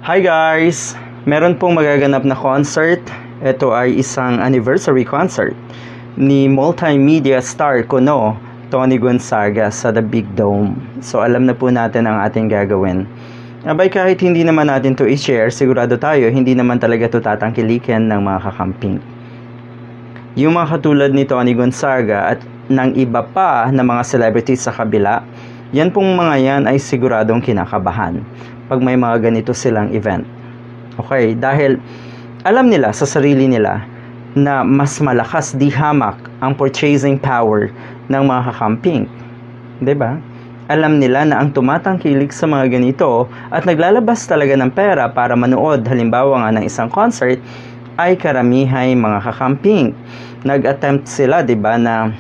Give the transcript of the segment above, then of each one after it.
Hi guys! Meron pong magaganap na concert. Ito ay isang anniversary concert ni multimedia star kuno Tony Gonzaga sa The Big Dome. So alam na po natin ang ating gagawin. Abay, kahit hindi naman natin to i-share, sigurado tayo hindi naman talaga to tatangkilikin ng mga kakamping. Yung mga katulad ni Tony Gonzaga at ng iba pa na mga celebrities sa kabila, yan pong mga yan ay siguradong kinakabahan pag may mga ganito silang event. Okay, dahil alam nila sa sarili nila na mas malakas di hamak ang purchasing power ng mga kakamping. 'Di ba? Alam nila na ang tumatangkilik sa mga ganito at naglalabas talaga ng pera para manood halimbawa nga ng isang concert ay karamihay mga kakamping. Nag-attempt sila, 'di ba, na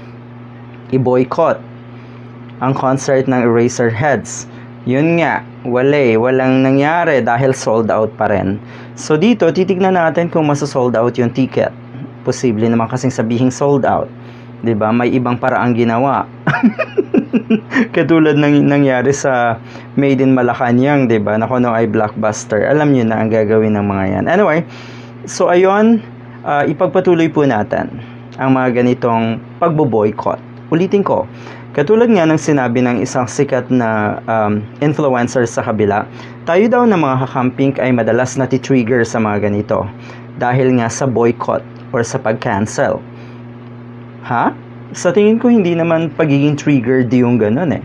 i-boycott ang concert ng Eraserheads. Yun nga, walang nangyari dahil sold out pa rin. So dito, titignan natin kung masosold out yung ticket. Posible naman kasing sabihing sold out. 'Di ba? May ibang paraang ginawa. Katulad ng nangyari sa Made in Malacanang, 'di ba? Na kuno ay blockbuster. Alam niyo na ang gagawin ng mga 'yan. Anyway, so ayun, ipagpatuloy po natin ang mga ganitong pagbo-boycott. Ulitin ko, katulad nga ng sinabi ng isang sikat na influencer sa kabila, tayo daw na mga kakamping ay madalas nati-trigger sa mga ganito dahil nga sa boycott or sa pag-cancel. Ha? Sa tingin ko hindi naman pagiging triggered yung ganun eh.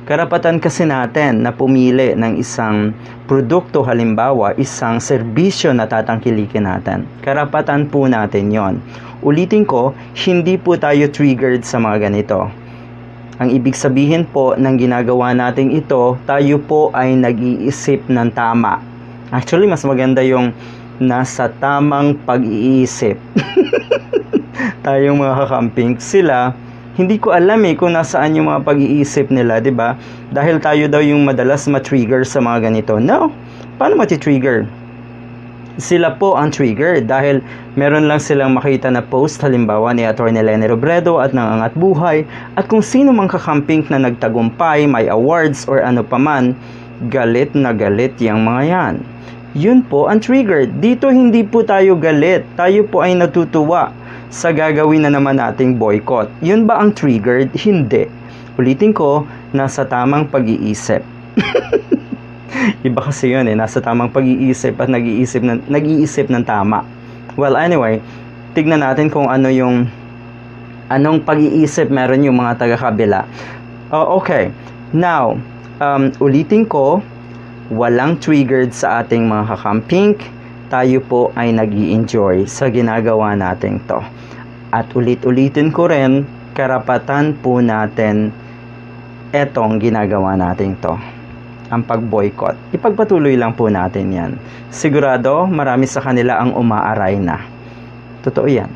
Karapatan kasi natin na pumili ng isang produkto, halimbawa isang serbisyo na tatangkilikin natin. Karapatan po natin yon. Ulitin ko, hindi po tayo triggered sa mga ganito. Ang ibig sabihin po ng ginagawa natin ito, tayo po ay nag-iisip ng tama. Actually, mas maganda yung nasa tamang pag-iisip. Tayong mga kakamping, sila, hindi ko alam kung nasaan yung mga pag-iisip nila, 'di ba? Dahil tayo daw yung madalas ma-trigger sa mga ganito. No, paano mati-trigger? Sila po ang trigger dahil meron lang silang makita na post halimbawa ni Atty. Leni Robredo at ng Angat Buhay at kung sino mang kakamping na nagtagumpay, may awards or ano paman, galit na galit yung mga yan. Yun po ang trigger. Dito hindi po tayo galit, tayo po ay natutuwa sa gagawin na naman nating boycott. Yun ba ang triggered? Hindi. Ulitin ko, nasa tamang pag-iisip. Iba kasi yun nasa tamang pag-iisip at nag-iisip ng tama. Well, anyway, tignan natin kung anong pag-iisip meron yung mga taga-kabila. Okay, now, ulitin ko, walang triggered sa ating mga kakamping. Tayo po ay nag-i-enjoy sa ginagawa natin to. At ulit-ulitin ko rin, karapatan po natin etong ginagawa natin to. Ang pag-boycott. Ipagpatuloy lang po natin yan. Sigurado, marami sa kanila ang umaaray na. Totoo yan.